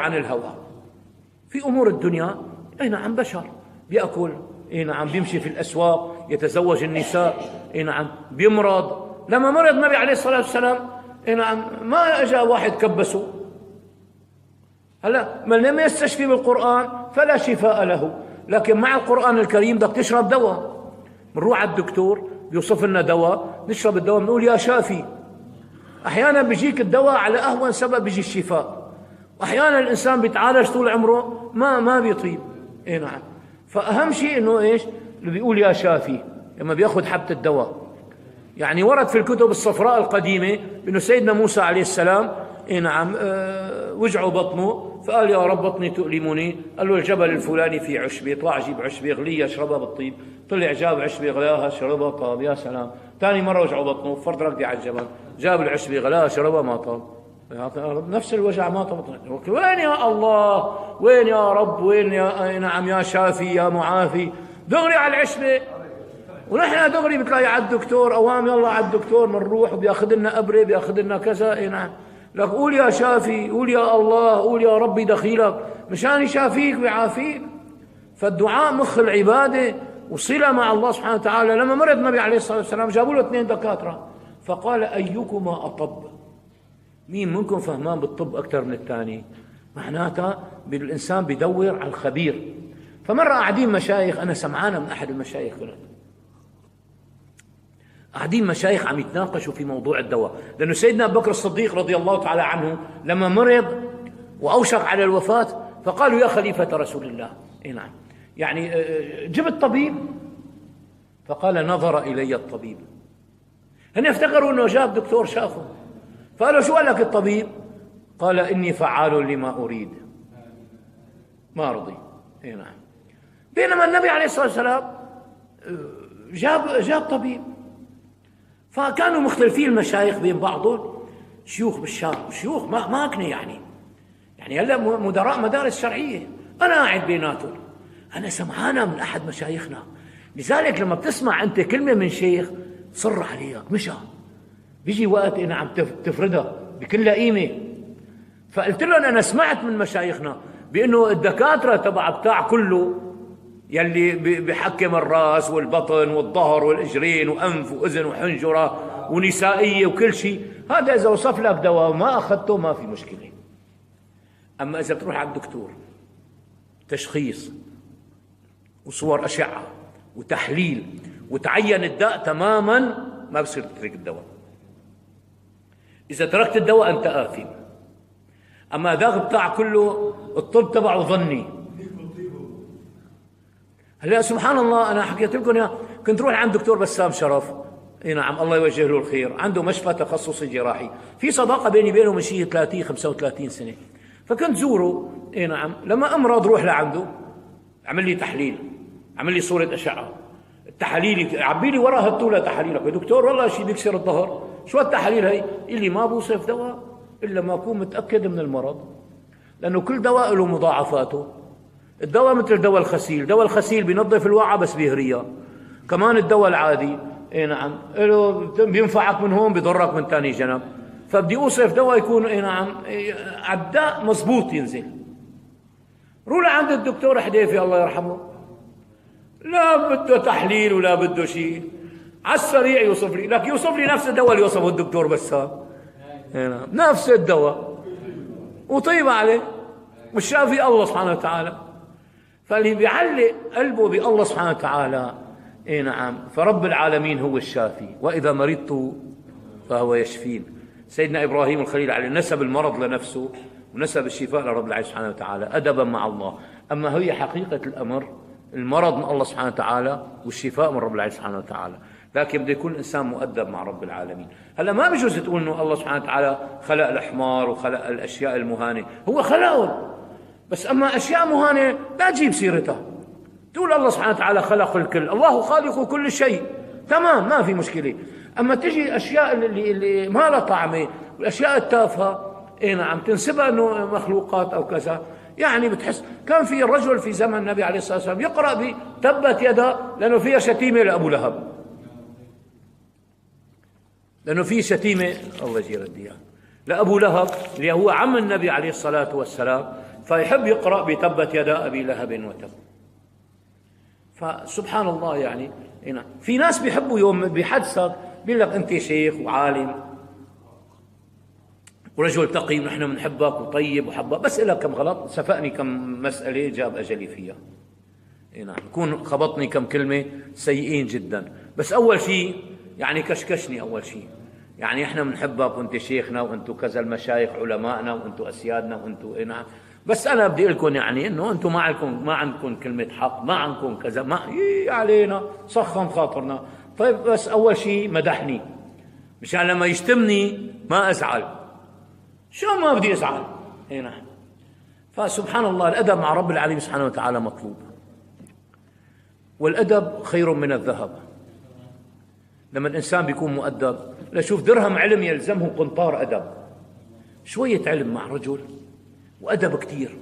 عن الهوى. في أمور الدنيا أي نعم بشر، بيأكل، أي نعم بيمشي في الأسواق، يتزوج النساء، أي نعم بيمرض. لما مرض النبي عليه الصلاة والسلام أي نعم ما أجا واحد كبسه. هلا من لم يستشفي بالقرآن فلا شفاء له، لكن مع القرآن الكريم بدك تشرب دواء. بنروح على الدكتور بيوصف لنا دواء، نشرب الدواء بنقول يا شافي. أحيانا بيجيك الدواء على أهون سبب بيجي الشفاء، وأحيانا الإنسان بيتعالج طول عمره ما بيطيب. إيه نعم. فأهم شيء إنه إيش اللي بيقول يا شافي لما بياخذ حبة الدواء. يعني ورد في الكتب الصفراء القديمة إنه سيدنا موسى عليه السلام إيه نعم وجعه بطنه، فقال يا رب بطني تؤلمني. قال له الجبل الفلاني في عشبة، طلع جيب عشبة غليها اشربها بالطيب. طلع جاب عشبة غلاها شربها طاب، يا سلام. ثاني مرة وجعه بطنه، فرد ركضي على الجبل، جاب العشبة غلاها شربها ما طاب. نفس الوجع ما طاب. وين يا الله، وين يا رب، وين يا نعم يا شافي يا معافي؟ دغري على العشبة. ونحن دغري بتلاقي على الدكتور اوام، يلا على الدكتور بنروح وبياخذ لنا ابره، بياخذ لنا كذا. اي نعم. لك قول يا شافي، قول يا الله، قول يا ربي دخيلك مشان يشافيك ويعافيك. فالدعاء مخ العباده وصله مع الله سبحانه وتعالى. لما مرض النبي عليه الصلاه والسلام جابوا له 2 دكاتره، فقال ايكما اطب؟ مين منكم فهمان بالطب اكثر من الثاني؟ معناتها الانسان بدور على الخبير. فمره قاعدين مشايخ، انا سمعانه من احد المشايخ، قاعدين مشايخ عم يتناقشوا في موضوع الدواء، لأنه سيدنا أبو بكر الصديق رضي الله تعالى عنه لما مرض وأوشك على الوفاة فقالوا يا خليفة رسول الله، إيه نعم، يعني جبت طبيب؟ فقال نظر إلي الطبيب. هن افتكروا أنه جاب دكتور شافه، فقالوا شو قال لك الطبيب؟ قال إني فعال لما أريد، ما رضي. إيه نعم. بينما النبي عليه الصلاة والسلام جاب طبيب. فكانوا مختلفين المشايخ بين بعضهم، شيوخ بالشام وشيوخ ما كنا يعني هلا مدراء مدارس شرعيه. انا قاعد بيناتهم، انا سمعانه من احد مشايخنا. لذلك لما بتسمع انت كلمه من شيخ صر عليك مشى، بيجي وقت نعم تفردها بكل قيمه. فقلت لهم انا سمعت من مشايخنا بانه الدكاتره تبع بتاع كله يلي بحكم الراس والبطن والظهر والاجرين وانف واذن وحنجره ونسائيه وكل شيء، هذا اذا وصف لك دواء وما اخذته ما في مشكله. اما اذا بتروح على الدكتور تشخيص وصور اشعه وتحليل وتعين الداء تماما، ما بصير تترك الدواء. اذا تركت الدواء انت آثم. اما ذاك بتاع كله الطب تبعه ظني. هلا سبحان الله، انا حكيت لكم يا كنت روح عند دكتور بسام شرف، اي نعم الله يوجه له الخير، عنده مشفى تخصصي جراحي، في صداقه بيني وبينه من شيء 30 35 سنه. فكنت زوره، اي نعم، لما امرض روح لعنده، عمل لي تحليل، عمل لي صوره اشعه، التحاليل عبي لي وراها الطولة تحاليلك يا دكتور، والله شيء بيكسر الظهر. شو التحاليل هي؟ اللي ما بوصف دواء الا ما اكون متاكد من المرض، لانه كل دواء له مضاعفاته. الدواء مثل دواء الخسيل، دواء الخسيل بينظف الوعى بس بيهريها. كمان الدواء العادي اي نعم بينفعك من هون بيضرك من ثاني جنب. فبدي اوصف دواء يكون اي نعم عداء مضبوط ينزل. روح لعند الدكتور حديفي الله يرحمه، لا بده تحليل ولا بده شيء، على السريع يوصف لي، لكن يوصف لي نفس الدواء اللي وصفه الدكتور بسام، نعم نفس الدواء وطيب عليه، والشافي الله سبحانه وتعالى. فاللي بيعلق قلبه بالله سبحانه وتعالى اي نعم فرب العالمين هو الشافي، واذا مرضت فهو يشفين. سيدنا ابراهيم الخليل عليه نسب المرض لنفسه ونسب الشفاء لرب العالمين سبحانه وتعالى ادبا مع الله. اما هي حقيقه الامر المرض من الله سبحانه وتعالى والشفاء من رب العالمين سبحانه وتعالى، لكن بده يكون الانسان مؤدب مع رب العالمين. هلا ما بيجوز تقول انه الله سبحانه وتعالى خلق الحمار وخلق الاشياء المهانه، هو خلقهم، بس اما اشياء مهانه لا تجيب سيرتها. تقول الله سبحانه وتعالى خلق الكل، الله خالق كل شيء، تمام ما في مشكله. اما تجي اشياء اللي ما لها طعمه والاشياء التافهه اي نعم تنسبها انه مخلوقات او كذا، يعني بتحس. كان في رجل في زمن النبي عليه الصلاه والسلام يقرا بتبت يدا، لانه فيها شتيمه لابو لهب، لانه في شتيمه الله يجير الديان لابو لهب اللي هو عم النبي عليه الصلاه والسلام. فيحب يقرأ بتبت يدا أبي لهب وتب. فسبحان الله يعني هنا في ناس بيحبوا يوم بيحدثك بيقول لك أنت شيخ وعالم ورجل تقي ونحن بنحبك وطيب وحبك، بس إلك كم غلط، سفقني كم مسألة جاب أجلي فيها. نعم، يكون خبطني كم كلمة سيئين جدا، بس أول شيء يعني كشكشني أول شيء، يعني إحنا بنحبك وأنت شيخنا وأنتم كذا المشايخ علمائنا وأنتم أسيادنا وأنتم نعم، بس أنا بدي أقول لكم يعني إنه أنتم ما عندكم كلمة حق، ما عندكم كذا، ما علينا سخن خاطرنا. طيب بس أول شيء مدحني مشان لما يشتمني ما أزعل، شو ما بدي أزعل. نعم. فسبحان الله الأدب مع رب العالمين سبحانه وتعالى مطلوب، والأدب خير من الذهب. لما الإنسان بيكون مؤدب، لشوف درهم علم يلزمه قنطار أدب، شوية علم مع رجل وأدب كتير.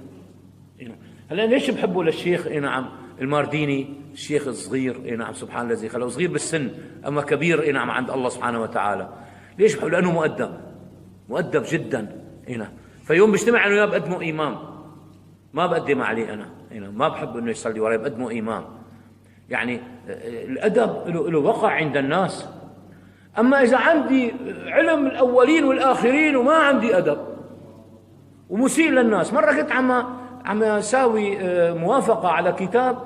هلا ليش بحبه للشيخ نعم المارديني، الشيخ الصغير نعم سبحان الذي خلقه صغير بالسن أما كبير نعم عند الله سبحانه وتعالى. ليش بحبه؟ لأنه مؤدب جدا نعم. فيوم بيجتمع أنه بقدمه إمام، ما بقدم عليه أنا نعم، ما بحب أنه يصلي وراي، بقدمه إمام. يعني الأدب له وقع عند الناس. أما إذا عندي علم الأولين والآخرين وما عندي أدب ومسيء للناس. مرة كنت عم أساوي موافقة على كتاب